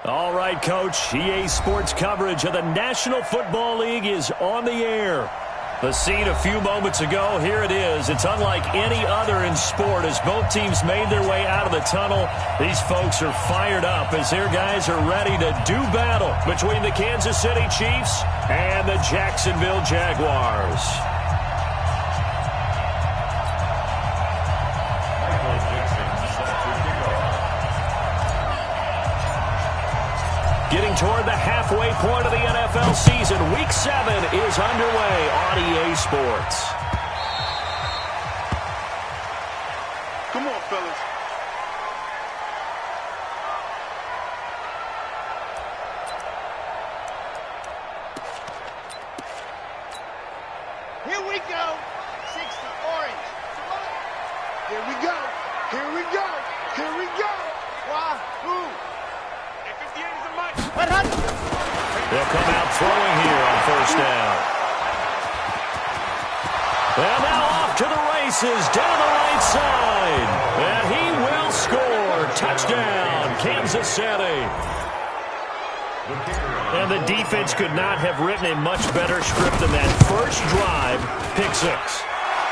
All right, Coach. EA Sports coverage of the National Football League is on the air. The scene a few moments ago, here it is. It's unlike any other in sport as both teams made their way out of the tunnel. These folks are fired up as their guys are ready to do battle between the Kansas City Chiefs and the Jacksonville Jaguars. Getting toward the halfway point of the NFL season, Week 7 is underway on EA Sports. Come on, fellas. Here we go. 60 orange. Here we go. Here we go. Here we go. Why? Who? They'll come out throwing here on first down. And now off to the races down the right side. And he will score. Touchdown, Kansas City. And the defense could not have written a much better script than that first drive, pick six.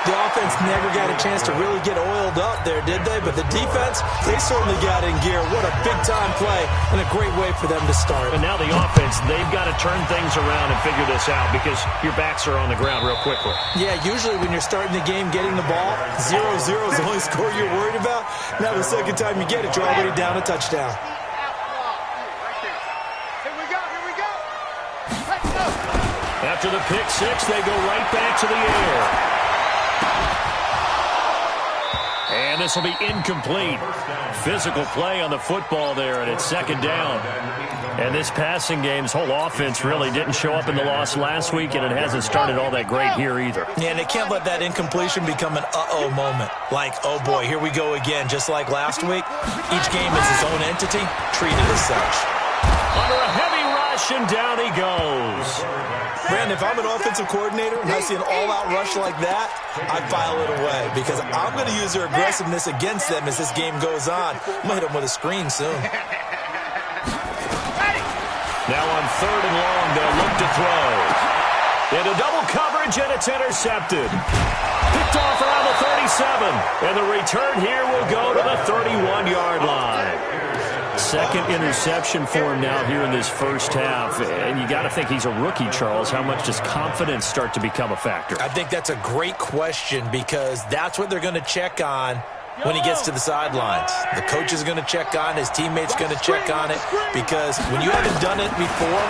The offense never got a chance to really get oiled up there, did they? But the defense, they certainly got in gear. What a big-time play and a great way for them to start. And now the offense, they've got to turn things around and figure this out because your backs are on the ground real quickly. Yeah, usually when you're starting the game, getting the ball, 0-0 is the only score you're worried about. Now the second time you get it, you're already down a touchdown. Here we go. Here we go. Let's go. After the pick six, they go right back to the air. And this will be incomplete. Physical play on the football there, and it's second down. And this passing game's whole offense really didn't show up in the loss last week, and it hasn't started all that great here either. Yeah, and they can't let that incompletion become an uh-oh moment. Like, oh boy, here we go again, just like last week. Each game is its own entity, treated as such. Under a heavy rush, and down he goes. Brandon, if I'm an offensive coordinator and I see an all-out rush like that, I file it away because I'm going to use their aggressiveness against them as this game goes on. I'm going to hit them with a screen soon. Now on third and long, they'll look to throw. Into double coverage, and it's intercepted. Picked off around the 37. And the return here will go to the 31-yard line. Second interception for him now here in this first half. And you got to think he's a rookie, Charles. How much does confidence start to become a factor? I think that's a great question because that's what they're going to check on when he gets to the sidelines. The coach is going to check on, his teammates going to check on it because when you haven't done it before,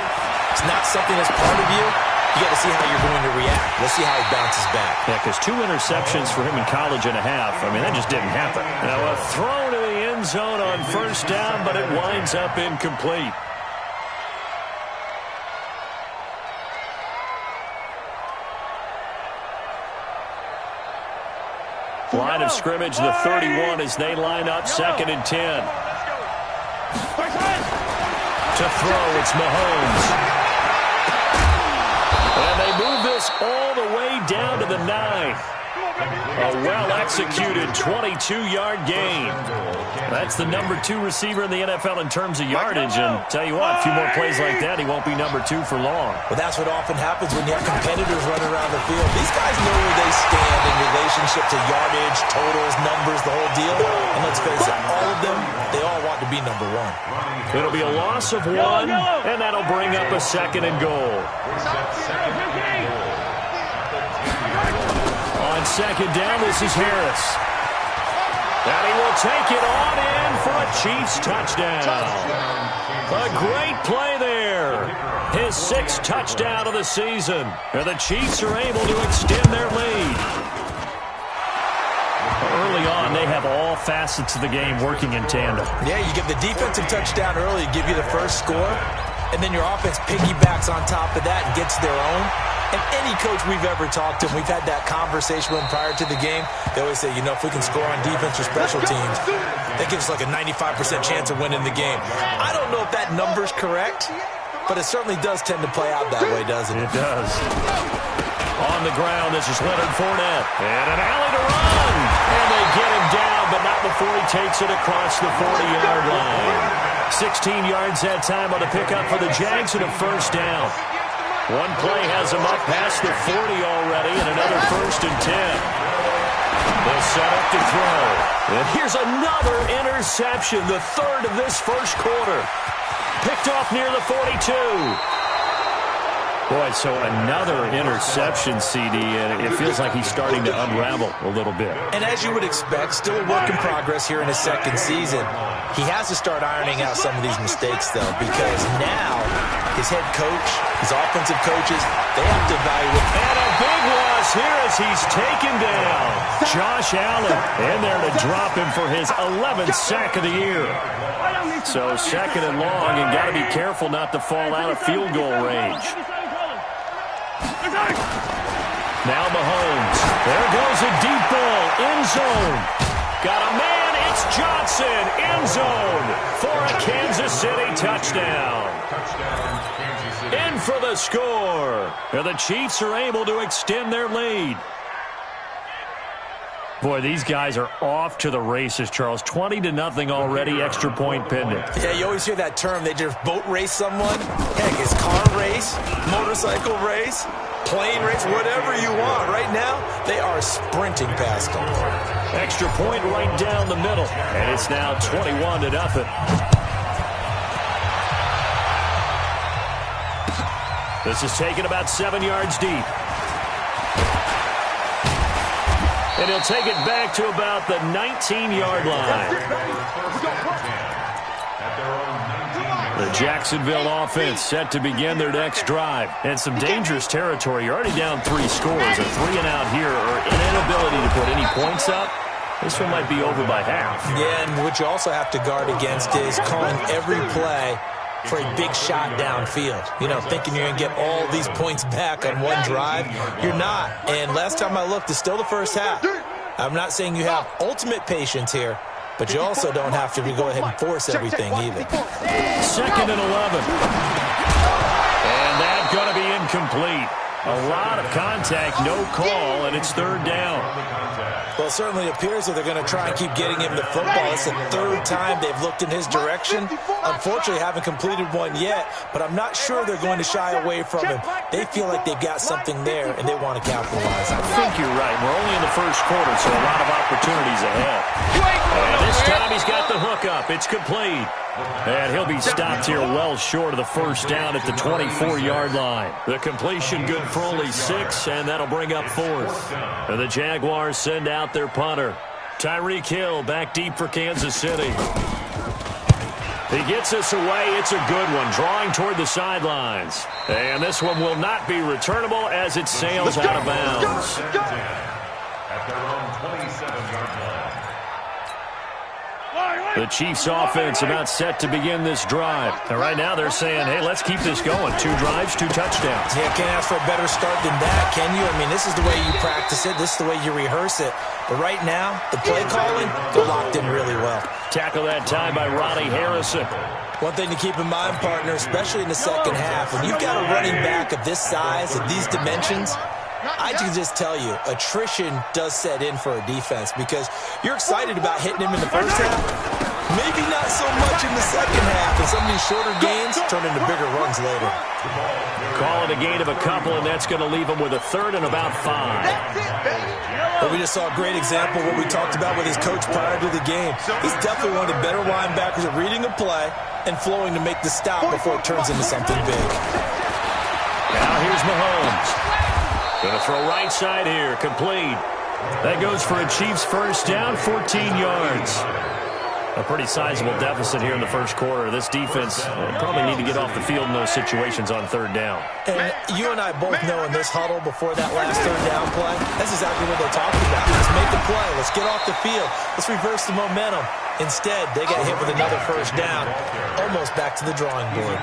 it's not something that's part of you. You got to see how you're going to react. Let's see how he bounces back. Yeah, because 2 interceptions for him in college and a half. I mean, that just didn't happen. Now a throw to the end zone on first down, but it winds up incomplete. Line of scrimmage, the 31 as they line up second and 10. To throw, it's Mahomes. And they move this all the way down to the 9. A well-executed 22-yard gain. That's the number 2 receiver in the NFL in terms of yardage. And tell you what, a few more plays like that, he won't be number 2 for long. Well, that's what often happens when you have competitors running around the field. These guys know where they stand in relationship to yardage, totals, numbers, the whole deal. And let's face it, all of them, they all want to be number 1. It'll be a loss of 1, and that'll bring up a second and goal. On second down, this is Harris. And he will take it on in for a Chiefs touchdown. A great play there. His 6th touchdown of the season. And the Chiefs are able to extend their lead. Early on, they have all facets of the game working in tandem. Yeah, you get the defensive touchdown early, give you the first score, and then your offense piggybacks on top of that and gets their own. And any coach we've ever talked to, we've had that conversation with them prior to the game, they always say, you know, if we can score on defense or special teams, that gives us like a 95% chance of winning the game. I don't know if that number's correct, but it certainly does tend to play out that way, doesn't it? It does. On the ground, this is Leonard Fournette. And an alley to run. And they get him down, but not before he takes it across the 40-yard line. 16 yards that time on the pickup for the Jags and a first down. One play has him up past the 40 already, and another 1st and 10. They'll set up to throw. And here's another interception, the third of this first quarter. Picked off near the 42. Boy, so another interception, CD, and it feels like he's starting to unravel a little bit. And as you would expect, still a work in progress here in his second season. He has to start ironing out some of these mistakes, though, because now his head coach, his offensive coaches, they have to evaluate. And a big loss here as he's taken down. Josh Allen in there to drop him for his 11th sack of the year. So second and long, and got to be careful not to fall out of field goal range. Now Mahomes. There goes a deep ball. End zone. Got a man. It's Johnson. End zone for a Kansas City touchdown. In for the score. And the Chiefs are able to extend their lead. Boy, these guys are off to the races, Charles. 20-0 already, extra point pending. Yeah, you always hear that term. They just boat race someone. Heck, it's car race, motorcycle race, plane race, whatever you want. Right now, they are sprinting past them. Extra point right down the middle. And it's now 21-0. This is taken about 7 yards deep. And he'll take it back to about the 19-yard line. The Jacksonville offense set to begin their next drive. And some dangerous territory. You're already down 3 scores. A 3-and-out here or an inability to put any points up. This one might be over by half. Yeah, and what you also have to guard against is calling every play for a big shot downfield. You know, thinking you're going to get all these points back on one drive. You're not. And last time I looked, it's still the first half. I'm not saying you have ultimate patience here, but you also don't have to go ahead and force everything either. 2nd and 11. And that's going to be incomplete. A lot of contact, no call, and it's 3rd down. Well, it certainly appears that they're going to try and keep getting him the football. It's the 3rd time they've looked in his direction. Unfortunately, haven't completed one yet, but I'm not sure they're going to shy away from him. They feel like they've got something there, and they want to capitalize on it. I think you're right. We're only in the first quarter, so a lot of opportunities ahead. And this time he's got the hook up. It's complete. And he'll be stopped here well short of the first down at the 24-yard line. The completion good for only 6, and that'll bring up 4th. And the Jaguars send out their punter. Tyreek Hill back deep for Kansas City. He gets us away. It's a good one, drawing toward the sidelines. And this one will not be returnable as it sails out of bounds. At their own 27-yard line. The Chiefs offense about set to begin this drive. And right now they're saying, hey, let's keep this going. 2 drives, 2 touchdowns. Yeah, can't ask for a better start than that, can you? I mean, this is the way you practice it. This is the way you rehearse it. But right now, the play calling, they're locked in really well. Tackle that time by Ronnie Harrison. One thing to keep in mind, partner, especially in the second half, when you've got a running back of this size, of these dimensions, I can just tell you, attrition does set in for a defense because you're excited about hitting him in the first half. Maybe not so much in the second half, and some of these shorter gains turn into bigger runs later. Call it a gain of a couple, and that's going to leave him with a 3rd and about 5. But we just saw a great example of what we talked about with his coach prior to the game. He's definitely one of the better linebackers at reading a play and flowing to make the stop before it turns into something big. Now here's Mahomes. Going to throw right side here, complete. That goes for a Chiefs first down, 14 yards. A pretty sizable deficit here in the first quarter. This defense probably need to get off the field in those situations on 3rd down. And you and I both know in this huddle before that last 3rd down play, that's exactly what they're talking about. Let's make a play. Let's get off the field. Let's reverse the momentum. Instead, they got hit with another first down, almost back to the drawing board.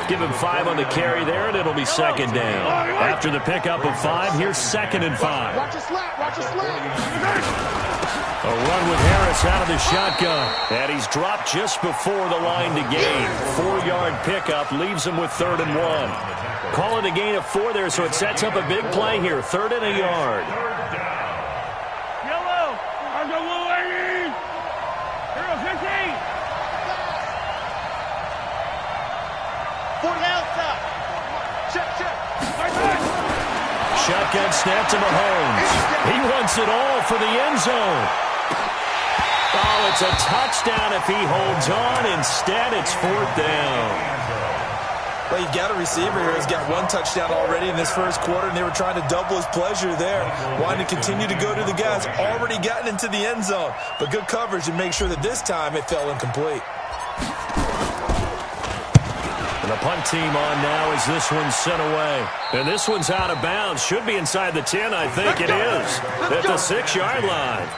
Give him 5 on the carry there, and it'll be 2nd down. After the pickup of 5, here's 2nd and 5. Watch your slap, watch your slap. A run with Harris out of the shotgun. And he's dropped just before the line to gain. 4-yard pickup leaves him with 3rd and 1. Call it a gain of 4 there, so it sets up a big play here. 3rd and a yard. Yellow. On the blue ladies. Hero 15. 40 outside. Check. Shotgun snap to Mahomes. He wants it all for the end zone. Oh, it's a touchdown if he holds on. Instead, it's 4th down. Well, you've got a receiver here who's got 1 touchdown already in this first quarter, and they were trying to double his pleasure there, wanting to continue to go to the guys, already gotten into the end zone. But good coverage to make sure that this time it fell incomplete. And the punt team on now as this one's sent away. And this one's out of bounds. Should be inside the 10, I think it is. At the 6-yard line.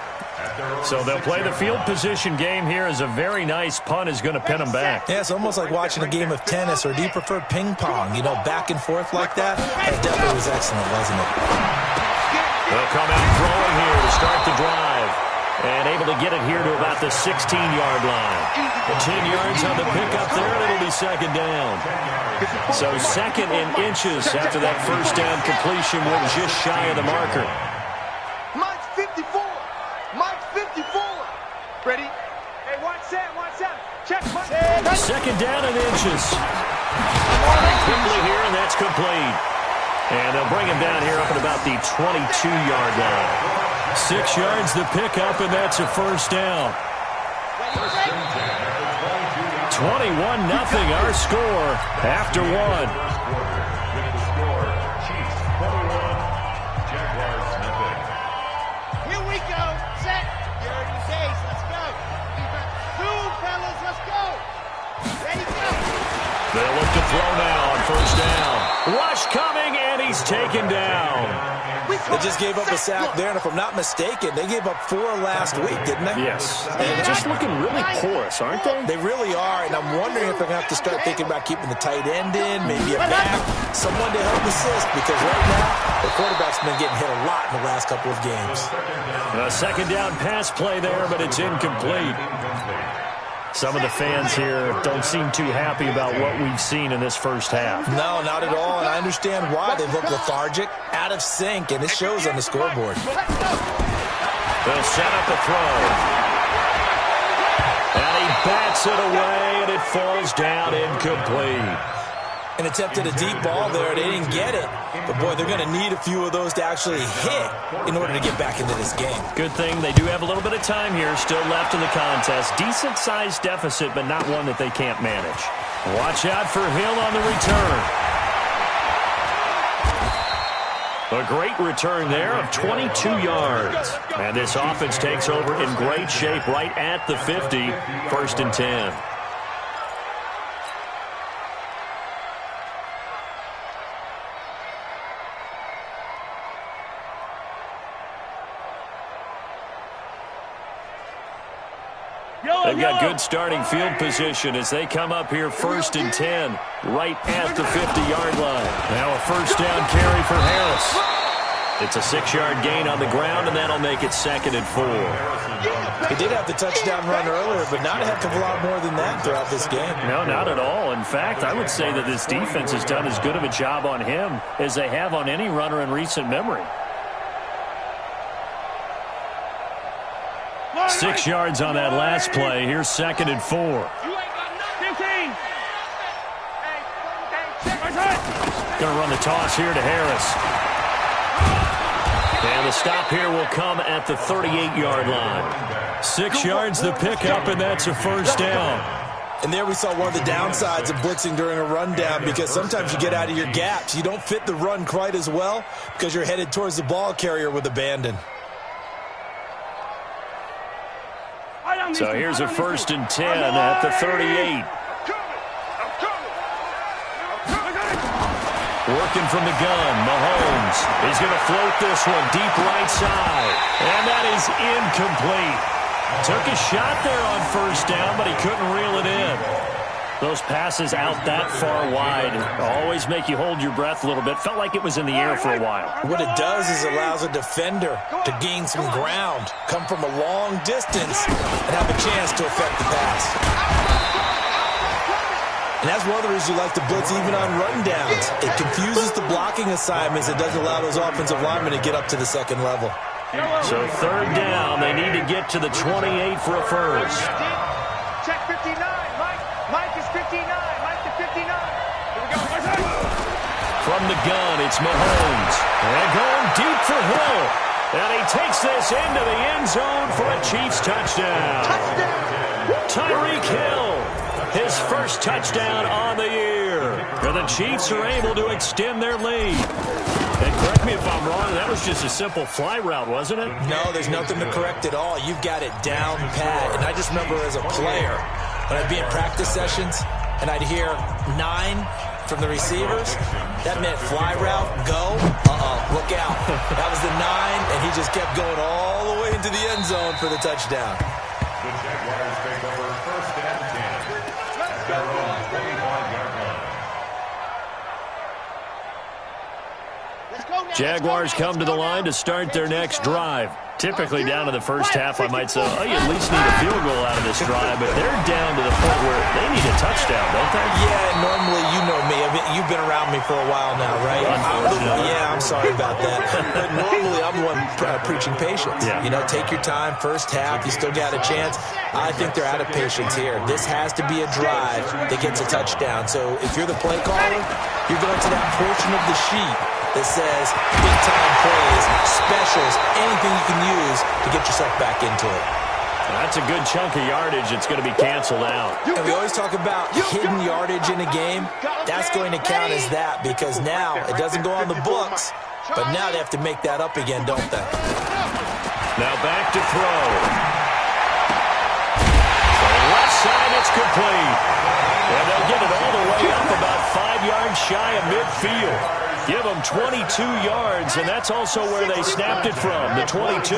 So they'll play the field position game here as a very nice punt is going to pin them back. Yeah, it's almost like watching a game of tennis, or do you prefer ping pong? You know, back and forth like that? That definitely was excellent, wasn't it? They'll come out throwing here to start the drive. And able to get it here to about the 16-yard line. 10 yards on the pickup there, and it'll be 2nd down. So 2nd and inches after that first down completion went just shy of the marker. Mike's 54. Mike's 54. Ready? Hey, watch that. Check, Mike. 2nd down and inches. Quickly here, and that's complete. And they'll bring him down here up at about the 22-yard line. 6 yards the pickup, and that's a 1st down. 21-0 our score after 1. Chiefs 21, Jaguars nothing. Here we go. Set. You heard his ace. Let's go. Two, fellas. Let's go. Ready, go. They'll look to throw now on 1st down. Rush coming, and he's taken down. They just gave up a sack there, and if I'm not mistaken, they gave up 4 last week, didn't they? Yes. And just looking really porous, aren't they? They really are, and I'm wondering if they're going to have to start thinking about keeping the tight end in, maybe a back, someone to help assist, because right now, the quarterback's been getting hit a lot in the last couple of games. A 2nd down pass play there, but it's incomplete. Some of the fans here don't seem too happy about what we've seen in this first half. No, not at all, and I understand why. They look lethargic, out of sync, and it shows on the scoreboard. They'll set up the throw. And he bats it away, and it falls down incomplete. And attempted a deep ball there. They didn't get it. But, boy, they're going to need a few of those to actually hit in order to get back into this game. Good thing they do have a little bit of time here still left in the contest. Decent-sized deficit, but not one that they can't manage. Watch out for Hill on the return. A great return there of 22 yards. And this offense takes over in great shape right at the 50. 1st and 10. They've got good starting field position as they come up here 1st and 10, right at the 50-yard line. Now a 1st down carry for Harris. It's a 6-yard gain on the ground, and that'll make it 2nd and 4. He did have the touchdown run earlier, but not a heck of a lot more than that throughout this game. No, not at all. In fact, I would say that this defense has done as good of a job on him as they have on any runner in recent memory. 6 yards on that last play. Here's 2nd and 4. 15. Going to run the toss here to Harris. And the stop here will come at the 38-yard line. 6 yards the pickup, and that's a 1st down. And there we saw one of the downsides of blitzing during a rundown, because sometimes you get out of your gaps. You don't fit the run quite as well because you're headed towards the ball carrier with abandon. So here's a 1st and 10 at the 38. Working from the gun, Mahomes is going to float this one deep right side. And that is incomplete. Took a shot there on 1st down, but he couldn't reel it in. Those passes out that far wide always make you hold your breath a little bit. Felt like it was in the air for a while. What it does is allows a defender to gain some ground, come from a long distance, and have a chance to affect the pass. And that's one of the reasons you like to blitz even on rundowns. It confuses the blocking assignments. It doesn't allow those offensive linemen to get up to the second level. So third down, they need to get to the 28 for a first. Check 59. Mike is 59. Mike to 59. Here we go. From the gun, it's Mahomes. And going deep for Hill. And he takes this into the end zone for a Chiefs touchdown. Tyreek Hill, his first touchdown on the year. And the Chiefs are able to extend their lead. And correct me if I'm wrong, that was just a simple fly route, wasn't it? No, there's nothing to correct at all. You've got it down pat. And I just remember as a player, when I'd be in practice sessions and I'd hear 9 from the receivers, that meant fly route, go, look out. That was the 9, and he just kept going all the way into the end zone for the touchdown. The Jaguars take over first and 10 at their own 25-yard line. Jaguars come to the line to start their next drive. Typically down to the first half, I might say, oh, you at least need a field goal out of this drive, but they're down to the point where they need a touchdown, don't they? Yeah, normally, you know me. You've been around me for a while now, right? I'm sorry about that. But normally, I'm the one preaching patience. Yeah. You know, take your time, first half, you still got a chance. I think they're out of patience here. This has to be a drive that gets a touchdown. So if you're the play caller, you're going to that portion of the sheet that says big-time plays, specials, anything you can use to get yourself back into it. That's a good chunk of yardage. It's going to be canceled out. And we always talk about hidden yardage in a game. That's going to count as that because now it doesn't go on the books, but now they have to make that up again, don't they? Now back to throw. To the left side, it's complete. And they'll get it all the way up about 5 yards shy of midfield. Give them 22 yards, and that's also where they snapped it from, the 22.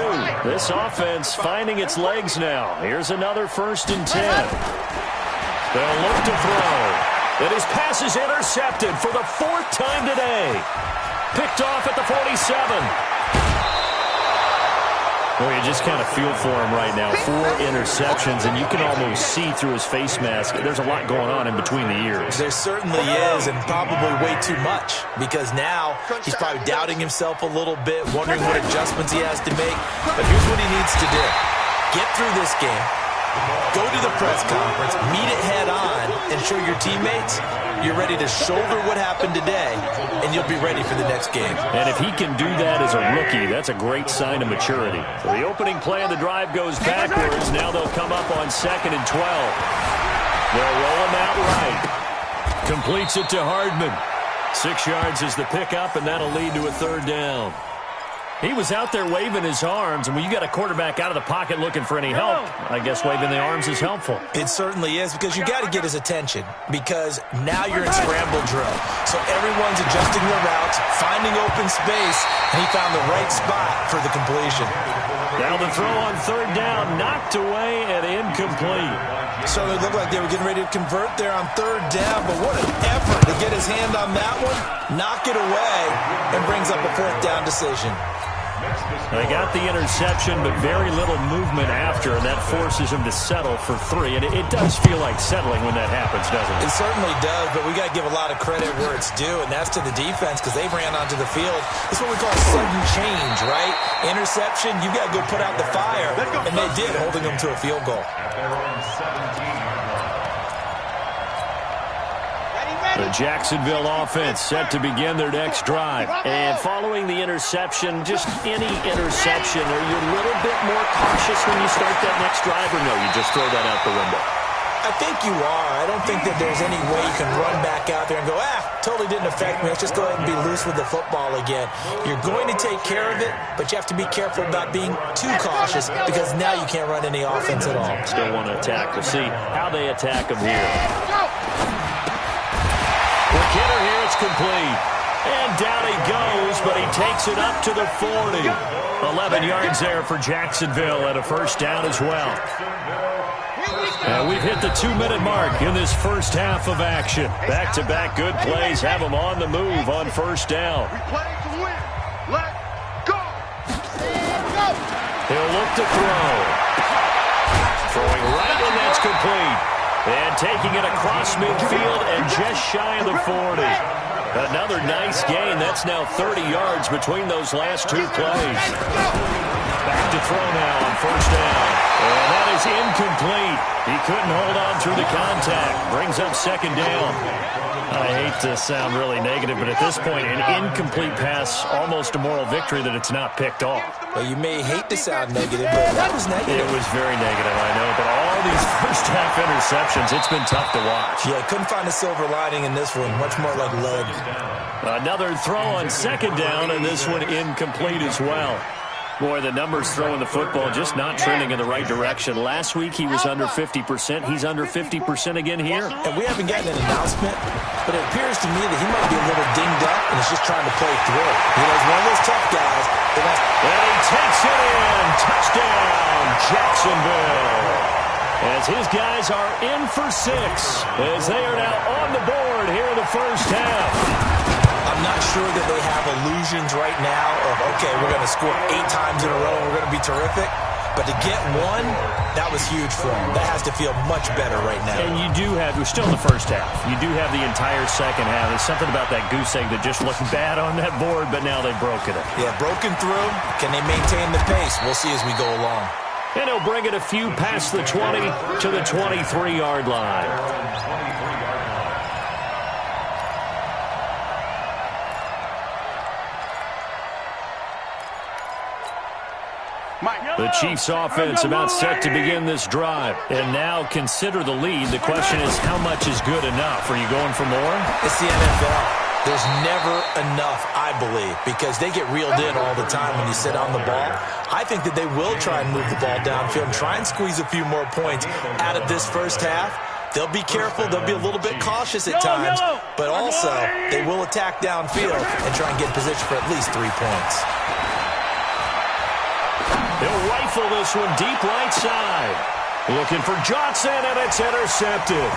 This offense finding its legs now. Here's another 1st and 10. They'll look to throw. And his pass is intercepted for the 4th time today. Picked off at the 47. Well, you just kind of feel for him right now. 4 interceptions, and you can almost see through his face mask. There's a lot going on in between the ears. There certainly is, and probably way too much, because now he's probably doubting himself a little bit, wondering what adjustments he has to make. But here's what he needs to do. Get through this game. Go to the press conference, meet it head on, and show your teammates you're ready to shoulder what happened today, and you'll be ready for the next game. And if he can do that as a rookie, that's a great sign of maturity. So the opening play of the drive goes backwards. Now they'll come up on 2nd and 12. They'll roll him out right. Completes it to Hardman. 6 yards is the pickup, and that'll lead to a 3rd down. He was out there waving his arms, and when you got a quarterback out of the pocket looking for any help, I guess waving the arms is helpful. It certainly is, because you got to get his attention, because now you're in scramble drill. So everyone's adjusting their routes, finding open space, and he found the right spot for the completion. Now the throw on 3rd down, knocked away and incomplete. So it looked like they were getting ready to convert there on 3rd down, but what an effort to get his hand on that one, knock it away, and brings up a 4th down decision. They got the interception, but very little movement after, and that forces him to settle for 3. And it does feel like settling when that happens, doesn't it? It certainly does, but we got to give a lot of credit where it's due, and that's to the defense, because they ran onto the field. That's what we call sudden change, right? Interception, you got to go put out the fire, and they did, holding them to a field goal. The Jacksonville offense set to begin their next drive. And following the interception, just any interception, are you a little bit more cautious when you start that next drive, or no, you just throw that out the window? I think you are. I don't think that there's any way you can run back out there and go, totally didn't affect me. Let's just go ahead and be loose with the football again. You're going to take care of it, but you have to be careful about being too cautious, because now you can't run any offense at all. Still want to attack. We'll see how they attack them here. Quick hitter here, it's complete. And down he goes, but he takes it up to the 40. 11 yards there for Jacksonville, and a 1st down as well. And we've hit the 2-minute mark in this first half of action. Back-to-back good plays have them on the move on first down. We play to win. Let's go. He'll look to throw. Throwing right, and that's complete. And taking it across midfield and just shy of the 40. Another nice gain. That's now 30 yards between those last two plays. Back to throw now on first down. And that is incomplete. He couldn't hold on through the contact. Brings up second down. I hate to sound really negative, but at this point, an incomplete pass, almost a moral victory that it's not picked off. Well, you may hate to sound negative, but that was negative. It was very negative, I know. But all these first-half interceptions, it's been tough to watch. Yeah, couldn't find a silver lining in this one. Much more like lead. Another throw on second down, and this one incomplete as well. Boy, the numbers throwing the football just not trending in the right direction. Last week, he was under 50%. He's under 50% again here. And we haven't gotten an announcement, but it appears to me that he might be a little dinged up and is just trying to play through. You know, he's one of those tough guys. And he takes it in. Touchdown, Jacksonville. As his guys are in for 6, as they are now on the board here in the first half. I'm not sure that they have illusions right now of, okay, we're going to score 8 times in a row and we're going to be terrific. But to get one, that was huge for them. That has to feel much better right now. And you do have, we're still in the first half. You do have the entire second half. There's something about that goose egg that just looked bad on that board, but now they've broken it. Yeah, broken through. Can they maintain the pace? We'll see as we go along. And he'll bring it a few past the 20 to the 23-yard line. The Chiefs' offense about set to begin this drive. And now consider the lead. The question is, how much is good enough? Are you going for more? It's the NFL. There's never enough, I believe, because they get reeled in all the time when you sit on the ball. I think that they will try and move the ball downfield and try and squeeze a few more points out of this first half. They'll be careful. They'll be a little bit cautious at times, but also they will attack downfield and try and get in position for at least 3 points. He'll rifle this one deep right side. Looking for Johnson, and it's intercepted.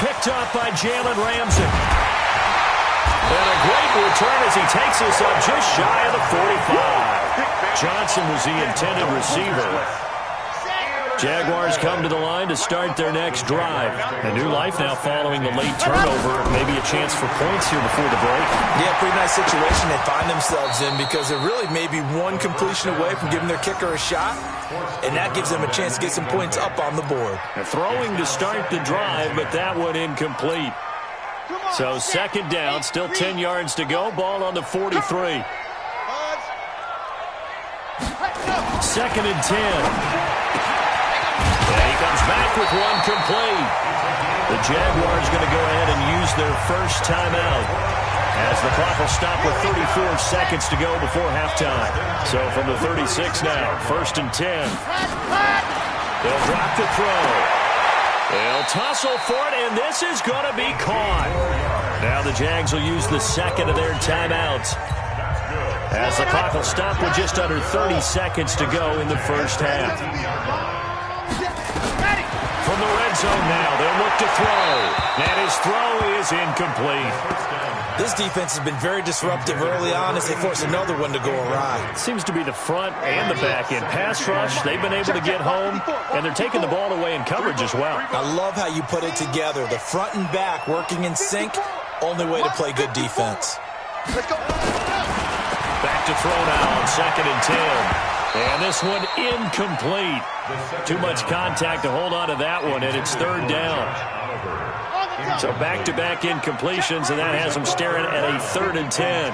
Picked up by Jalen Ramsey. And a great return as he takes this up just shy of the 45. Johnson was the intended receiver. Jaguars come to the line to start their next drive. A new life now following the late turnover. Maybe a chance for points here before the break. Yeah, pretty nice situation they find themselves in because they're really maybe one completion away from giving their kicker a shot, and that gives them a chance to get some points up on the board. Throwing to start the drive, but that one incomplete. So second down, still 10 yards to go. Ball on the 43. Second and 10. And he comes back with one complete. The Jaguars going to go ahead and use their first timeout as the clock will stop with 34 seconds to go before halftime. So from the 36 now, first and 10. They'll drop the throw. They'll tussle for it, and this is going to be caught. Now the Jags will use the second of their timeouts as the clock will stop with just under 30 seconds to go in the first half. From the red zone now, they'll look to throw. And his throw is incomplete. This defense has been very disruptive early on as they force another one to go awry. Seems to be the front and the back end. Pass rush, they've been able to get home, and they're taking the ball away in coverage as well. I love how you put it together. The front and back working in sync, only way to play good defense. Back to throw now on second and 10. And this one incomplete. Too much contact to hold on to that one, and it's third down. So back-to-back incompletions, and that has them staring at a third and 10.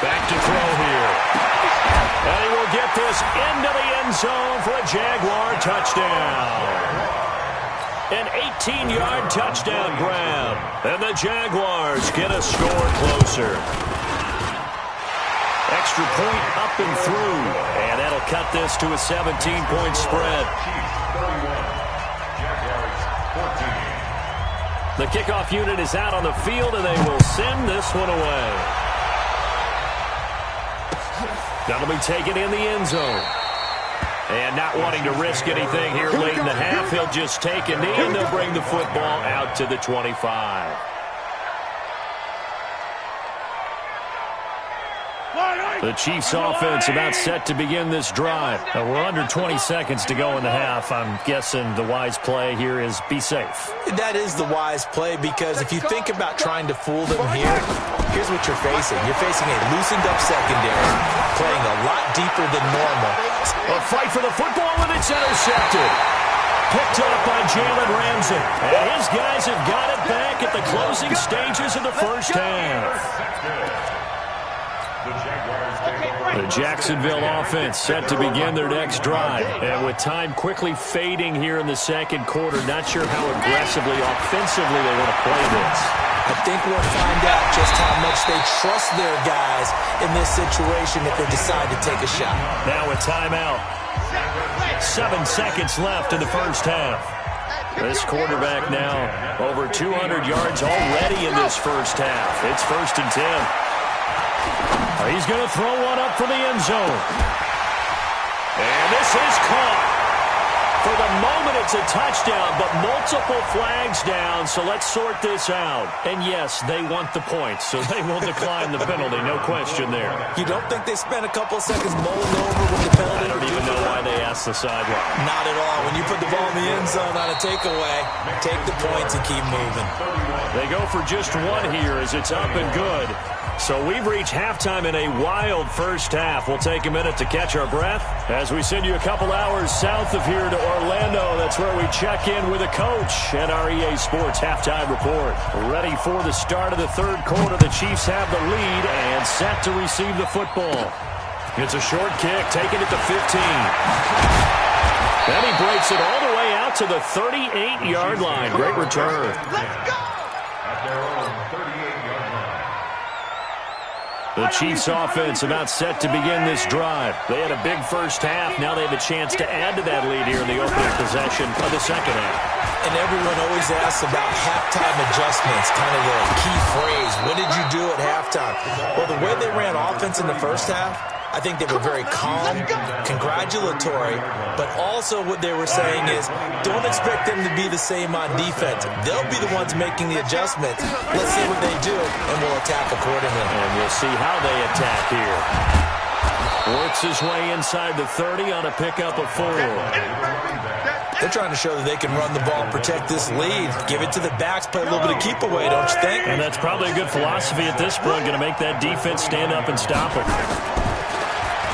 Back to throw here. And he will get this into the end zone for a Jaguar touchdown. An 18-yard touchdown grab. And the Jaguars get a score closer. Extra point up and through. And that'll cut this to a 17-point spread. The kickoff unit is out on the field, and they will send this one away. That'll be taken in the end zone. And not wanting to risk anything here late in the half, he'll just take a knee, and they'll bring the football out to the 25. The Chiefs offense about set to begin this drive. We're under 20 seconds to go in the half. I'm guessing the wise play here is be safe. That is the wise play, because if you think about trying to fool them here, here's what you're facing. You're facing a loosened up secondary, playing a lot deeper than normal. A fight for the football, and it's intercepted. Picked up by Jalen Ramsey. And his guys have got it back at the closing stages of the first half. The Jacksonville offense set to begin their next drive. And with time quickly fading here in the second quarter, not sure how aggressively, offensively they want to play this. I think we'll find out just how much they trust their guys in this situation if they decide to take a shot. Now a timeout. 7 seconds left in the first half. This quarterback now over 200 yards already in this first half. It's 1st and 10. He's going to throw one up for the end zone. And this is caught. For the moment, it's a touchdown, but multiple flags down, so let's sort this out. And yes, they want the points, so they will decline the penalty, no question there. You don't think they spent a couple of seconds mulling over with the penalty? I don't even know why they asked the sideline. Not at all. When you put the ball in the end zone on a takeaway, take the points and keep moving. They go for just one here as it's up and good. So we've reached halftime in a wild first half. We'll take a minute to catch our breath as we send you a couple hours south of here to Orlando. That's where we check in with a coach and our EA Sports halftime report. Ready for the start of the third quarter. The Chiefs have the lead and set to receive the football. It's a short kick, taking it to 15. Then he breaks it all the way out to the 38-yard line. Great return. Let's go! The Chiefs offense about set to begin this drive. They had a big first half. Now they have a chance to add to that lead here in the opening possession of the second half. And everyone always asks about halftime adjustments, kind of the key phrase. What did you do at halftime? Well, the way they ran offense in the first half, I think they were very calm, congratulatory, but also what they were saying is don't expect them to be the same on defense. They'll be the ones making the adjustments. Let's see what they do, and we'll attack accordingly. And we'll see how they attack here. Works his way inside the 30 on a pickup of 4. They're trying to show that they can run the ball, protect this lead, give it to the backs, play a little bit of keep away, don't you think? And that's probably a good philosophy at this point, going to make that defense stand up and stop it.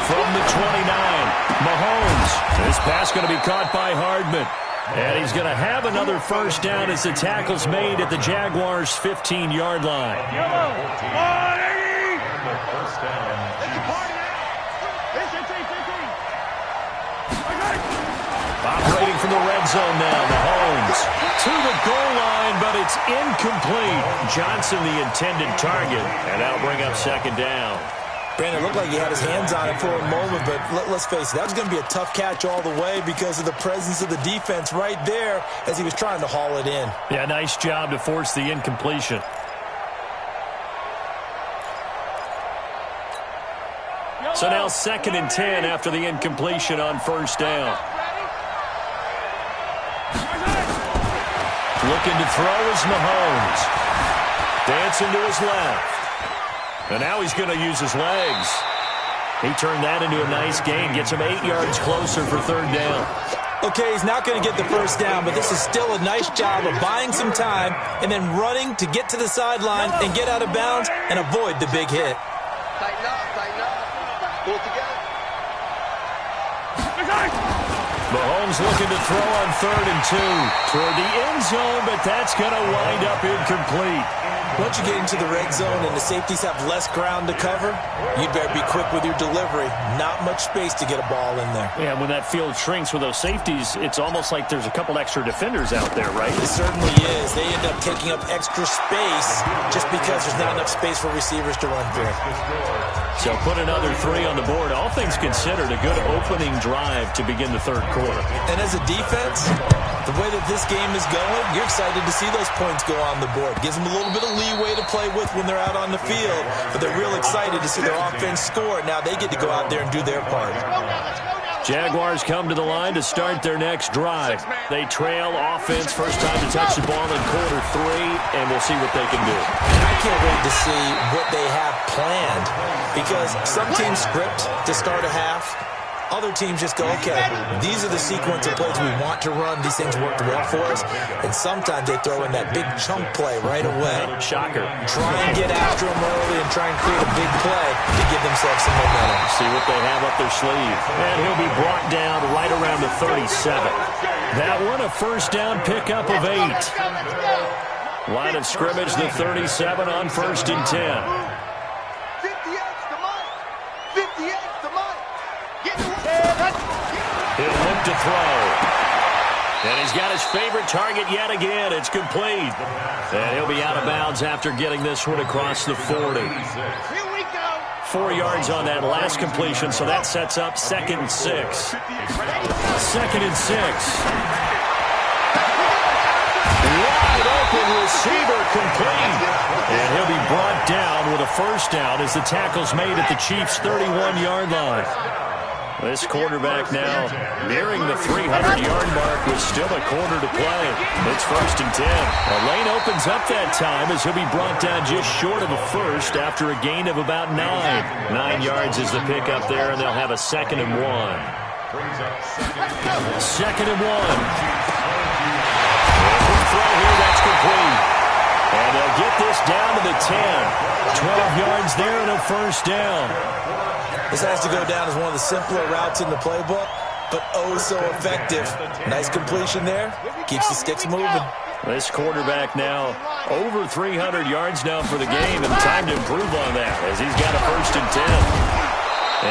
From the 29, Mahomes. This pass going to be caught by Hardman. And he's going to have another first down as the tackle's made at the Jaguars' 15-yard line. Operating from the red zone now, Mahomes to the goal line, but it's incomplete. Johnson, the intended target, and that'll bring up second down. Brandon, it looked like he had his hands on it for a moment, but let's face it, that was going to be a tough catch all the way because of the presence of the defense right there as he was trying to haul it in. Yeah, nice job to force the incompletion. So now 2nd and 10 after the incompletion on first down. Looking to throw is Mahomes. Dancing to his left. And now he's going to use his legs. He turned that into a nice gain. Gets him 8 yards closer for third down. Okay, he's not going to get the first down, but this is still a nice job of buying some time and then running to get to the sideline and get out of bounds and avoid the big hit. Tighten up. Pull together. Mahomes looking to throw on 3rd and 2 toward the end zone, but that's going to wind up incomplete. Once you get into the red zone and the safeties have less ground to cover, you better be quick with your delivery. Not much space to get a ball in there. Yeah, when that field shrinks with those safeties, it's almost like there's a couple extra defenders out there, right? It certainly is. They end up taking up extra space just because there's not enough space for receivers to run through. So put another 3 on the board. All things considered, a good opening drive to begin the third quarter. And as a defense, the way that this game is going, you're excited to see those points go on the board. Gives them a little bit of leeway to play with when they're out on the field, but they're real excited to see their offense score. Now they get to go out there and do their part. Jaguars come to the line to start their next drive. They trail offense, first time to touch the ball in quarter 3, and we'll see what they can do. I can't wait to see what they have planned, because some teams script to start a half. Other teams just go, okay, these are the sequence of plays we want to run. These things worked well for us. And sometimes they throw in that big chunk play right away. Shocker. Try and get after them early and try and create a big play to give themselves some momentum. See what they have up their sleeve. And he'll be brought down right around the 37. That one a first down pickup of 8. Line of scrimmage, the 37 on 1st and 10. 58's the mark. 58's the mark. He'll look to throw. And he's got his favorite target yet again. It's complete. And he'll be out of bounds after getting this one across the 40. Here we go. 4 yards on that last completion, so that sets up 2nd and 6. 2nd and 6. Wide open receiver complete. And he'll be brought down with a first down as the tackle's made at the Chiefs' 31-yard line. This quarterback now nearing the 300-yard mark with still a quarter to play. It's 1st and 10. A lane opens up that time as he'll be brought down just short of a first after a gain of about 9. 9 yards is the pickup there, and they'll have a 2nd and 1. 2nd and 1. Throw here, that's complete. And they'll get this down to the 10. 12 yards there and a first down. This has to go down as one of the simpler routes in the playbook, but oh so effective. Nice completion there. Keeps the sticks moving. This quarterback now over 300 yards now for the game, and time to improve on that as he's got a 1st and 10.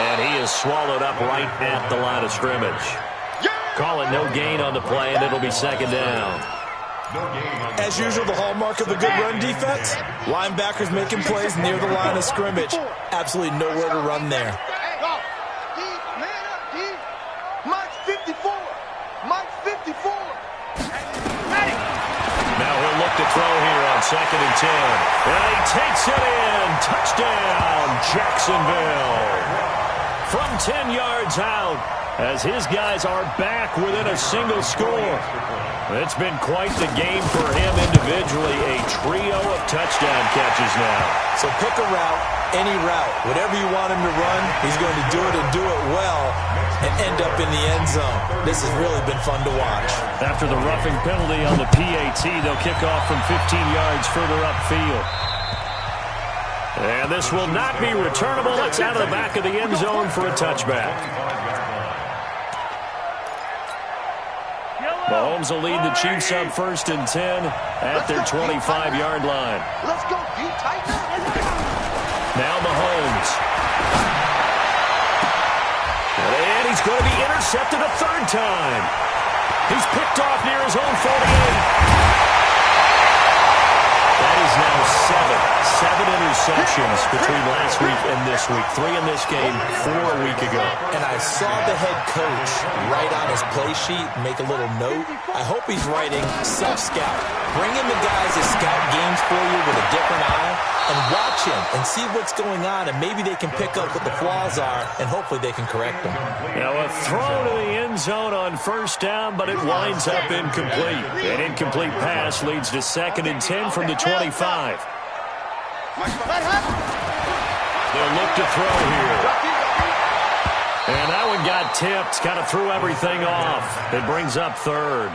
And he is swallowed up right at the line of scrimmage. Call it no gain on the play, and it'll be 2nd down. As usual, the hallmark of a good run defense, linebackers making plays near the line of scrimmage. Absolutely nowhere to run there. Mike's 54. Mike's 54. Now he'll look to throw here on 2nd and 10. And he takes it in. Touchdown, Jacksonville. From 10 yards out as his guys are back within a single score. It's been quite the game for him individually. A trio of touchdown catches now. So pick a route, any route. Whatever you want him to run, he's going to do it and do it well and end up in the end zone. This has really been fun to watch. After the roughing penalty on the PAT, they'll kick off from 15 yards further upfield. And this will not be returnable. It's out of the back of the end zone for a touchback. Mahomes will lead the Chiefs up 1st and 10 at their 25-yard line. Let's go, you Titan. Now Mahomes. And he's going to be intercepted a 3rd time. He's picked off near his own 48. That is now 7 interceptions between last week and this week. 3 in this game, 4 a week ago. And I saw the head coach write on his play sheet, make a little note. I hope he's writing self-scout. Bring in the guys that scout games for you with a different eye and watch him and see what's going on, and maybe they can pick up what the flaws are, and hopefully they can correct them. Now a throw to the end zone on 1st down, but it winds up incomplete. An incomplete pass leads to 2nd and 10 from the 25. They'll look to throw here. And that one got tipped, kind of threw everything off. It brings up 3rd.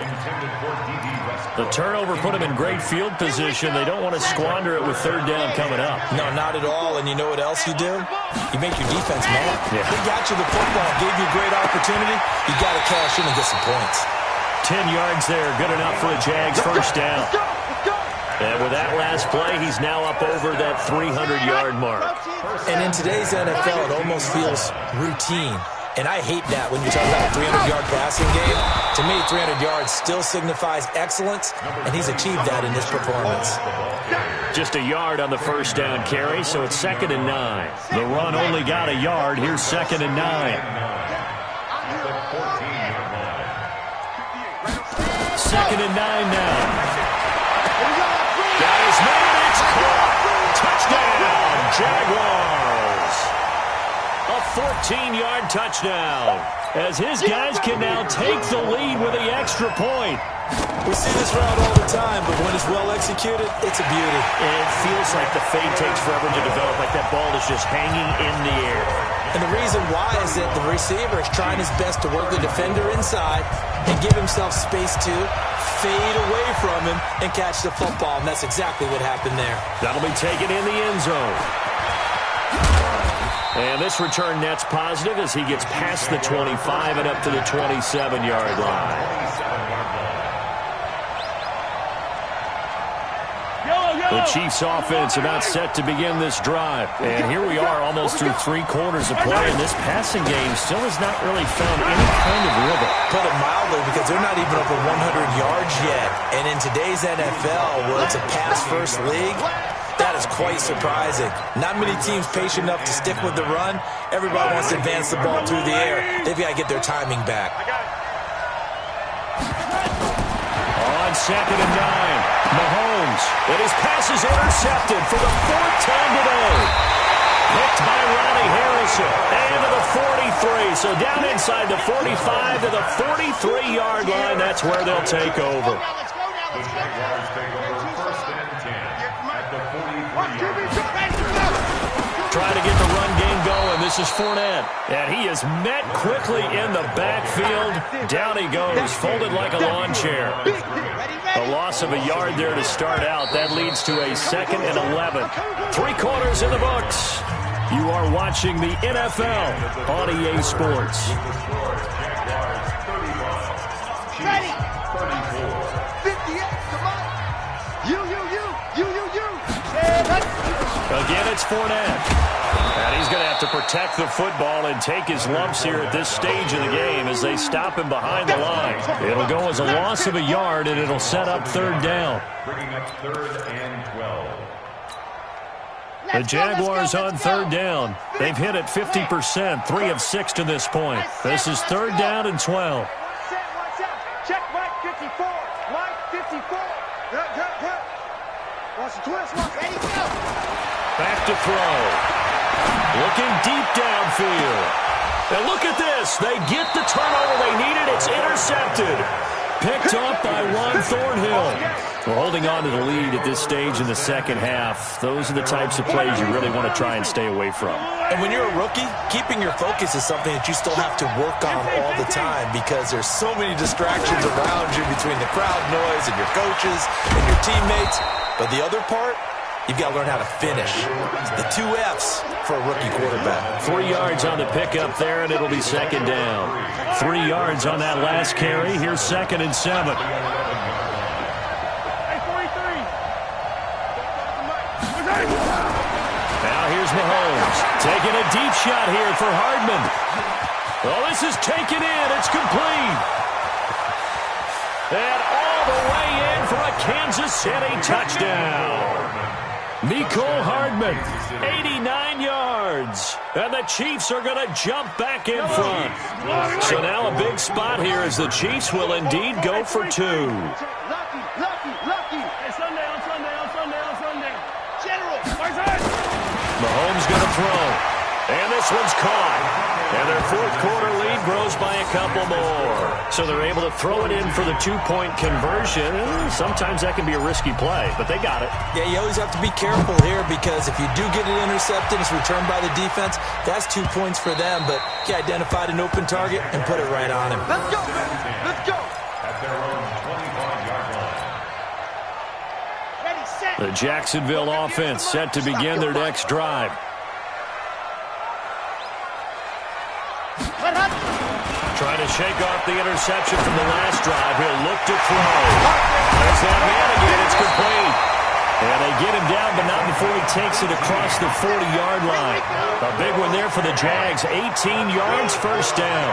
The turnover put them in great field position. They don't want to squander it with 3rd down coming up. No, not at all. And you know what else you do? You make your defense mad. Yeah. They got you the football, gave you a great opportunity. You got to cash in and get some points. 10 yards there, good enough for the Jags, 1st down. And with that last play, he's now up over that 300-yard mark. And in today's NFL, it almost feels routine. And I hate that when you're talking about a 300-yard passing game. To me, 300 yards still signifies excellence, and he's achieved that in this performance. Just a yard on the 1st down carry, so it's 2nd and 9. The run only got a yard. Here's 2nd and 9. 2nd and 9 now. Got his man, it's caught. Touchdown, Jaguars. A 15-yard touchdown. As his guys can now take the lead with the extra point. We see this route all the time, but when it's well executed, it's a beauty. It feels like the fade takes forever to develop, like that ball is just hanging in the air. And the reason why is that the receiver is trying his best to work the defender inside and give himself space to fade away from him and catch the football, and that's exactly what happened there. That'll be taken in the end zone. And this return net's positive as he gets past the 25 and up to the 27-yard line. The Chiefs offense about set to begin this drive. And here we are almost through 3 quarters of play, and this passing game still has not really found any kind of rhythm. Put it mildly, because they're not even over 100 yards yet. And in today's NFL, where it's a pass-first league, that is quite surprising. Not many teams patient enough to stick with the run. Everybody wants to advance the ball through the air. They've got to get their timing back. On 2nd and 9, Mahomes, and his pass is intercepted for the 4th time today. Picked by Ronnie Harrison, and to the 43. So down inside the 45 to the 43-yard line. That's where they'll take over. The Jaguars take over 1st and 10 at the 43-yard line. Trying to get the run game going. This is Fournette. And he is met quickly in the backfield. Down he goes, folded like a lawn chair. A loss of a yard there to start out. That leads to a 2nd and 11. 3 quarters in the books. You are watching the NFL on EA Sports. Ready. 58, come on. You. Again, it's Fournette. And he's going to have to protect the football and take his lumps here at this stage of the game as they stop him behind the line. It'll go as a loss of a yard, and it'll set up 3rd down. Bringing up 3rd and 12. The Jaguars on 3rd down. They've hit it 50%, 3 of 6 to this point. This is 3rd down and 12. Watch out. Check Mike 54. Mike 54. Good. Watch the twist. Ready, go. Back to throw. Looking deep downfield. And look at this. They get the turnover they needed. It's intercepted. Picked up by Juan Thornhill. We're holding on to the lead at this stage in the 2nd half. Those are the types of plays you really want to try and stay away from. And when you're a rookie, keeping your focus is something that you still have to work on all the time, because there's so many distractions around you between the crowd noise and your coaches and your teammates. But the other part, you've got to learn how to finish. It's the 2 F's for a rookie quarterback. 3 yards on the pickup there, and it'll be 2nd down. 3 yards on that last carry. Here's 2nd and 7. Now here's Mahomes taking a deep shot here for Hardman. Well, this is taken in. It's complete. And all the way in for a Kansas City touchdown. Mecole Hardman, 89 yards. And the Chiefs are going to jump back in front. So now a big spot here as the Chiefs will indeed go for 2. Lucky. Hey, Sunday. General. Mahomes going to throw. And this one's caught. And their 4th quarter lead grows by a couple more. So they're able to throw it in for the 2-point conversion. Sometimes that can be a risky play, but they got it. Yeah, you always have to be careful here, because if you do get it intercepted, it's returned by the defense, that's 2 points for them. But he identified an open target and put it right on him. Let's go, baby. Let's go. At their own 25-yard line. Ready, set. The Jacksonville offense set to begin their next drive. Trying to shake off the interception from the last drive. He'll look to throw. There's that man again. It's complete. And they get him down, but not before he takes it across the 40-yard line. A big one there for the Jags. 18 yards, 1st down.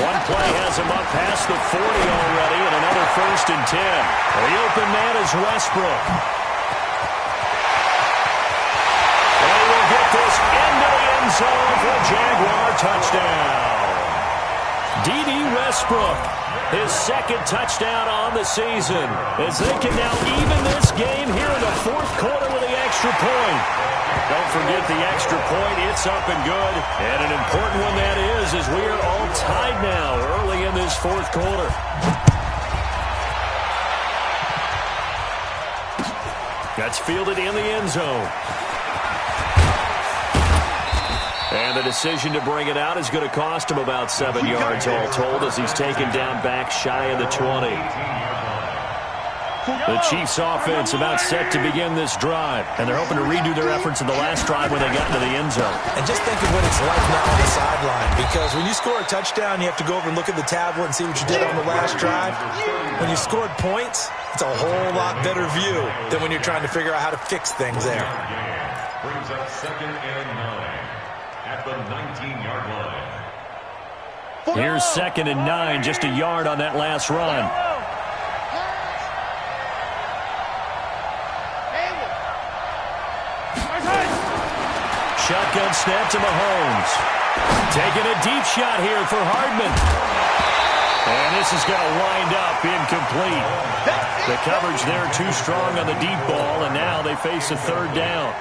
One play has him up past the 40 already, and another 1st and 10. The open man is Westbrook. They will get this into the end zone for a Jaguar touchdown. D.D. Westbrook His second touchdown on the season, as they can now even this game here in the fourth quarter with the extra point. Don't forget the extra point. It's up and good. And an important one that is, as we are all tied now early in this fourth quarter. That's fielded in the end zone. And the decision to bring it out is going to cost him about 7 yards all told, as he's taken down back shy of the 20. The Chiefs offense about set to begin this drive, and they're hoping to redo their efforts in the last drive when they got into the end zone. And just think of what it's like now on the sideline, because when you score a touchdown, you have to go over and look at the tablet and see what you did on the last drive. When you scored points, it's a whole lot better view than when you're trying to figure out how to fix things there. Brings up 2nd and 9 at the 19-yard line. Here's 2nd and 9, just a yard on that last run. Shotgun snap to Mahomes. Taking a deep shot here for Hardman. And this is going to wind up incomplete. The coverage there too strong on the deep ball, and now they face a third down.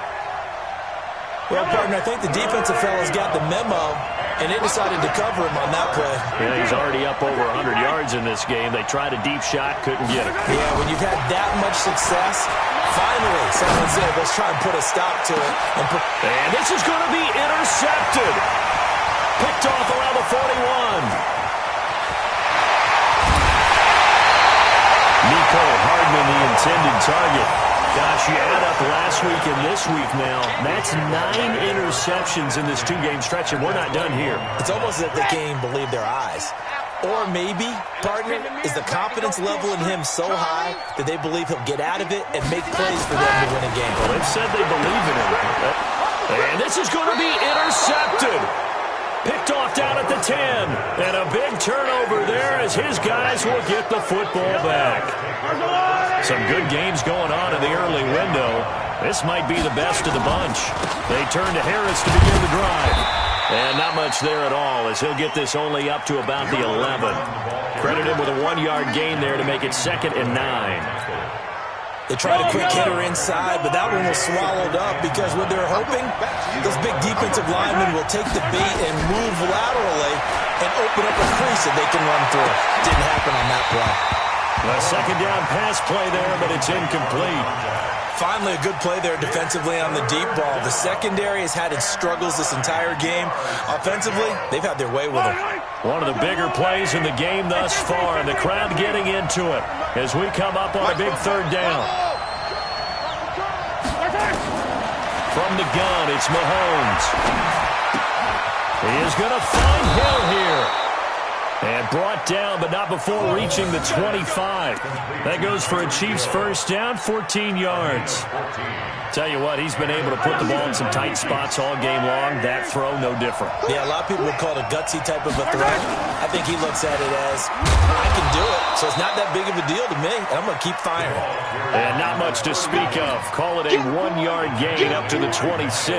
Well, partner, I think the defensive fellas got the memo, and they decided to cover him on that play. Yeah, he's already up over 100 yards in this game. They tried a deep shot, couldn't get it. Yeah, when you've had that much success, finally someone said, let's try and put a stop to it. And this is going to be intercepted. Picked off around the 41. Nico Hardman, the intended target. Gosh, you add up last week and this week now, that's 9 interceptions in this 2-game stretch, and we're not done here. It's almost as if they can't even believe their eyes. Or maybe, partner, is the confidence level in him so high that they believe he'll get out of it and make plays for them to win a game. Well, they've said they believe in him. And this is going to be intercepted. Picked off down at the 10. And a big turnover there as his guys will get the football back. Some good games going on in the early window. This might be the best of the bunch. They turn to Harris to begin the drive. And not much there at all, as he'll get this only up to about the 11. Credit him with a 1-yard gain there to make it 2nd and 9. They tried a quick hitter inside, but that one was swallowed up because what they're hoping, this big defensive lineman will take the bait and move laterally and open up a crease that they can run through. Didn't happen on that play. A 2nd down pass play there, but it's incomplete. Finally, a good play there defensively on the deep ball. The secondary has had its struggles this entire game. Offensively, they've had their way with it. One of the bigger plays in the game thus far, and the crowd getting into it as we come up on a big 3rd down. From the gun, it's Mahomes. He is going to find Hill here. And brought down, but not before reaching the 25. That goes for a Chiefs first down, 14 yards. Tell you what, he's been able to put the ball in some tight spots all game long. That throw, no different. Yeah, a lot of people would call it a gutsy type of a threat. I think he looks at it as, I can do it, so it's not that big of a deal to me, and I'm going to keep firing. And not much to speak of. Call it a 1-yard gain up to the 26.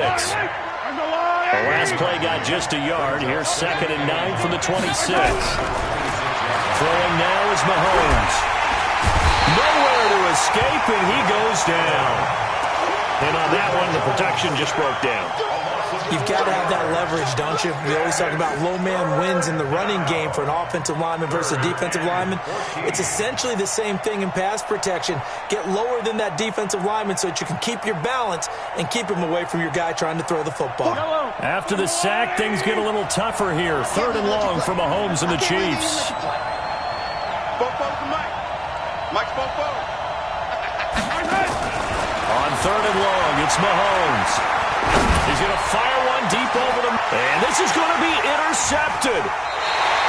The last play got just a yard. Here's 2nd and 9 from the 26. Throwing now is Mahomes. Nowhere to escape, and he goes down. And on that one, the protection just broke down. You've got to have that leverage, don't you? We always talk about low man wins in the running game for an offensive lineman versus a defensive lineman. It's essentially the same thing in pass protection. Get lower than that defensive lineman so that you can keep your balance and keep him away from your guy trying to throw the football. After the sack, things get a little tougher here. 3rd and long for Mahomes and the Chiefs. Mike's both forward. On 3rd and long, it's Mahomes. He's going to fire one deep over them. And this is going to be intercepted.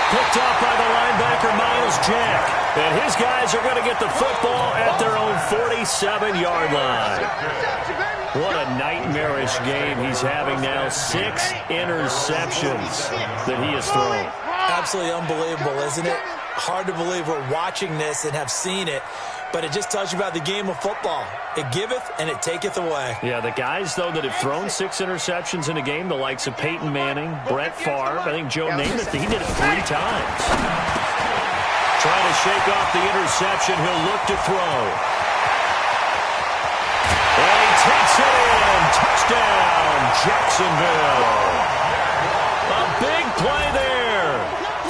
Picked off by the linebacker, Miles Jack. And his guys are going to get the football at their own 47-yard line. What a nightmarish game he's having now. 6 interceptions that he has thrown. Absolutely unbelievable, isn't it? Hard to believe we're watching this and have seen it. But it just tells you about the game of football. It giveth and it taketh away. Yeah, the guys, though, that have thrown 6 interceptions in a game, the likes of Peyton Manning, Brett Favre, I think Joe Namath, he did it 3 times. Trying to shake off the interception. He'll look to throw. And he takes it in. Touchdown, Jacksonville. A big play there.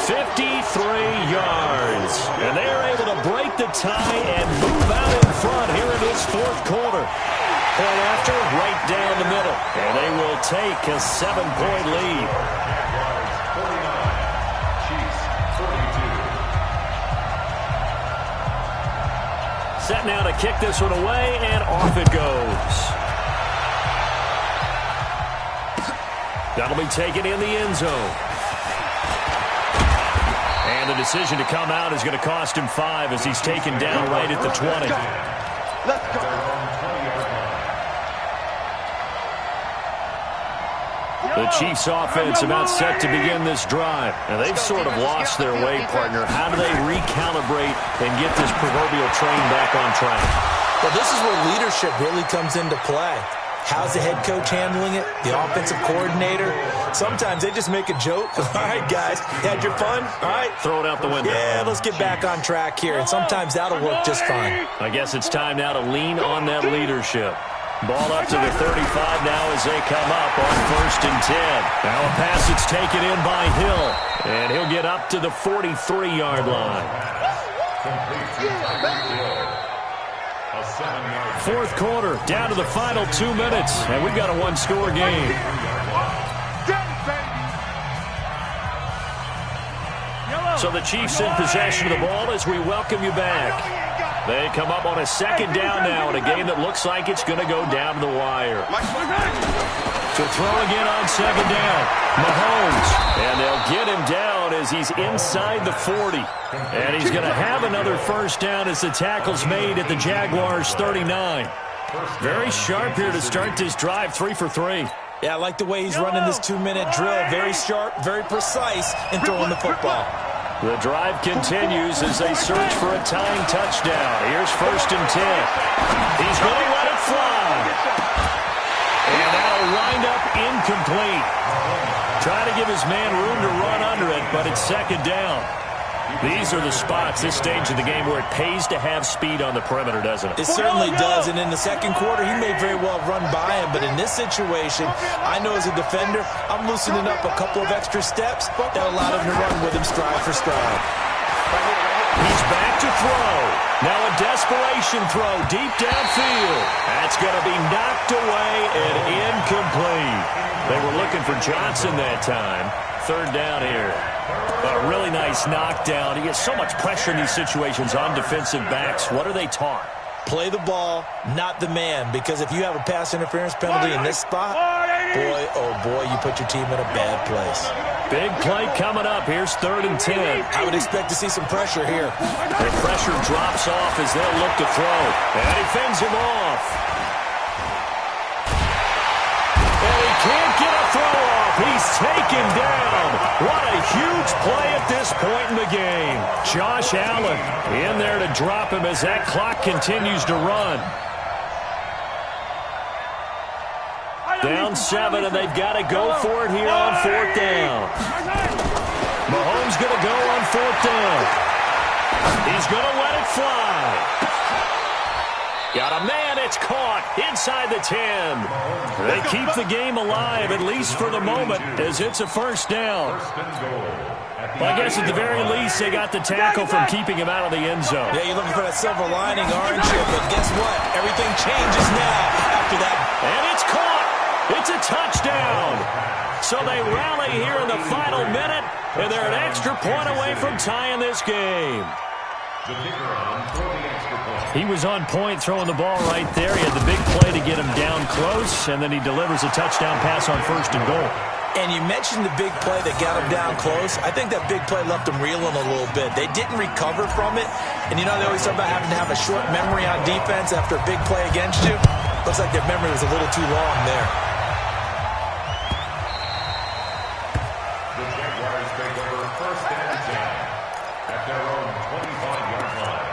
53 yards. And they are able to break the tie and move out in front here in this fourth quarter. Point after, right down the middle. And they will take a 7-point lead. Set now to kick this one away, and off it goes. That'll be taken in the end zone. And the decision to come out is going to cost him 5 as he's taken down right at the 20. Let's go. The Chiefs offense about set to begin this drive. And they've sort of lost their way, partner. How do they recalibrate and get this proverbial train back on track? Well, this is where leadership really comes into play. How's the head coach handling it? The offensive coordinator? Sometimes they just make a joke. All right, guys, had your fun? All right. Throw it out the window. Yeah, let's get back on track here. And sometimes that'll work just fine. I guess it's time now to lean on that leadership. Ball up to the 35 now as they come up on 1st and 10. Now a pass that's taken in by Hill. And he'll get up to the 43-yard line. Fourth quarter, down to the final 2 minutes. And we've got a one-score game. So the Chiefs in possession of the ball as we welcome you back. They come up on a 2nd down now in a game that looks like it's going to go down to the wire. To throw again on 2nd down. Mahomes. And they'll get him down as he's inside the 40. And he's going to have another 1st down as the tackle's made at the Jaguars' 39. Very sharp here to start this drive, 3 for 3. Yeah, I like the way he's running this 2-minute drill. Very sharp, very precise in throwing the football. The drive continues as they search for a tying touchdown. Here's 1st and 10. He's going to let it fly. And that'll wind up incomplete. Trying to give his man room to run under it, but it's 2nd down. These are the spots, this stage of the game, where it pays to have speed on the perimeter, doesn't it? It certainly does, and in the 2nd quarter, he may very well run by him, but in this situation, I know as a defender, I'm loosening up a couple of extra steps that allowed him to run with him stride for stride. He's back to throw. Now a desperation throw deep downfield. That's going to be knocked away and incomplete. They were looking for Johnson that time. 3rd down here. A really nice knockdown. He gets so much pressure in these situations on defensive backs. What are they taught? Play the ball, not the man, because if you have a pass interference penalty in this spot, boy, oh boy, you put your team in a bad place. Big play coming up. Here's 3rd and 10. I would expect to see some pressure here. The pressure drops off as they'll look to throw. And he fends him off. And he can't get a throw off. He's taken down. What a huge play at this point in the game. Josh Allen in there to drop him as that clock continues to run. Down 7, and they've got to go for it here on 4th down. Mahomes going to go on 4th down. He's going to let it fly. Got a man, it's caught inside the 10. They keep the game alive, at least for the moment, as it's a 1st down. Well, I guess at the very least, they got the tackle from keeping him out of the end zone. Yeah, you're looking for that silver lining, aren't you? But guess what? Everything changes now after that. And it's caught. It's a touchdown. So they rally here in the final minute, and they're an extra point away from tying this game. He was on point throwing the ball right there. He had the big play to get him down close, and then he delivers a touchdown pass on 1st and goal. And you mentioned the big play that got him down close. I think that big play left him reeling a little bit. They didn't recover from it. And you know they always talk about having to have a short memory on defense after a big play against you. Looks like their memory was a little too long there. The Jaguars take over 1st and 10 at their own 25-yard line.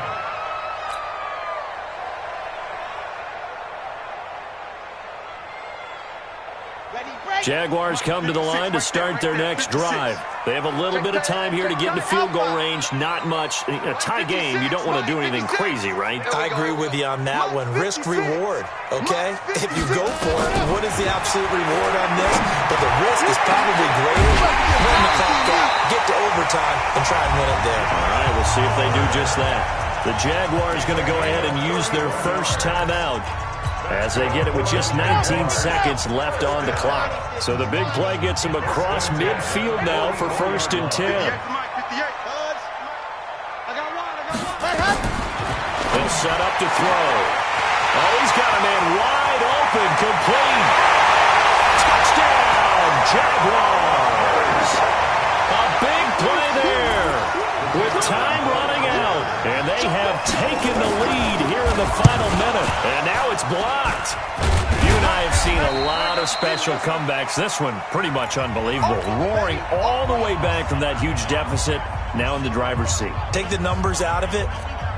Ready, break! Jaguars come to the line to start their next drive. They have a little bit of time here to get into field goal range. Not much. In a tie game, you don't want to do anything crazy, right? I agree with you on that one. Risk-reward, okay? If you go for it, what is the absolute reward on this? But the risk is probably greater. Run the clock out, get to overtime, and try and win it there. All right, we'll see if they do just that. The Jaguars going to go ahead and use their first timeout as they get it with just 19 seconds left on the clock. So the big play gets them across midfield now for 1st and 10. They'll set up to throw. Oh, he's got a man wide open, complete. Touchdown, Jaguars. A big play there with time running out. And they have taken the lead here in the final minute. And now it's blocked. You and I have seen a lot of special comebacks. This one pretty much unbelievable. Roaring all the way back from that huge deficit, now in the driver's seat. Take the numbers out of it.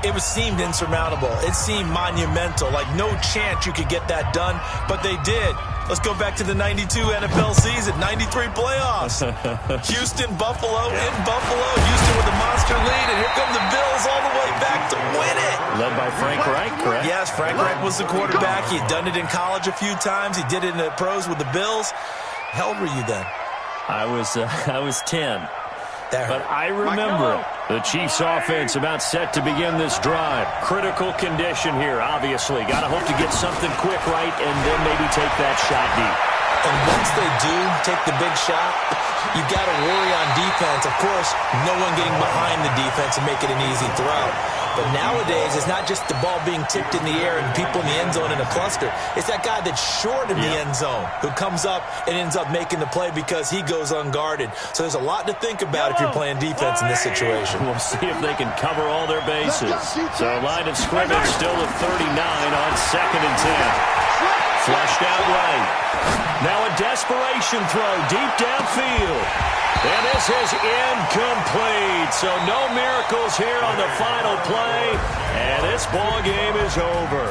It seemed insurmountable. It seemed monumental, like no chance you could get that done, but they did. Let's go back to the 92 NFL season, 93 playoffs. Houston, Buffalo, in Buffalo. Houston with a monster lead, and here come the Bills all the way back to win it. Led by Frank Reich, correct? Yes, Frank Reich was the quarterback. He had done it in college a few times. He did it in the pros with the Bills. How old were you then? I was 10. But I remember it. The Chiefs offense about set to begin this drive. Critical condition here, obviously. Got to hope to get something quick right and then maybe take that shot deep. And once they do take the big shot, you've got to worry on defense. Of course, no one getting behind the defense and make it an easy throw. But nowadays, it's not just the ball being tipped in the air and people in the end zone in a cluster. It's that guy that's short in the end zone who comes up and ends up making the play because he goes unguarded. So there's a lot to think about if you're playing defense in this situation. We'll see if they can cover all their bases. So line of scrimmage still at 39 on 2nd and 10. Flushed out right. Now a desperation throw deep downfield. And this is incomplete. So no miracles here on the final play. And this ball game is over.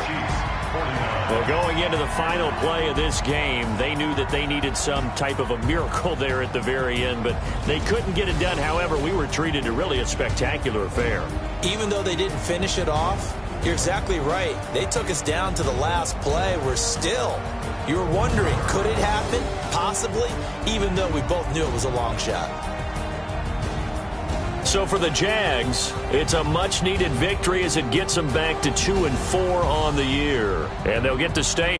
Well, going into the final play of this game, they knew that they needed some type of a miracle there at the very end, but they couldn't get it done. However, we were treated to really a spectacular affair. Even though they didn't finish it off, you're exactly right. They took us down to the last play. You were wondering, could it happen? Possibly, even though we both knew it was a long shot. So for the Jags, it's a much-needed victory as it gets them back to 2-4 on the year. And they'll get to stay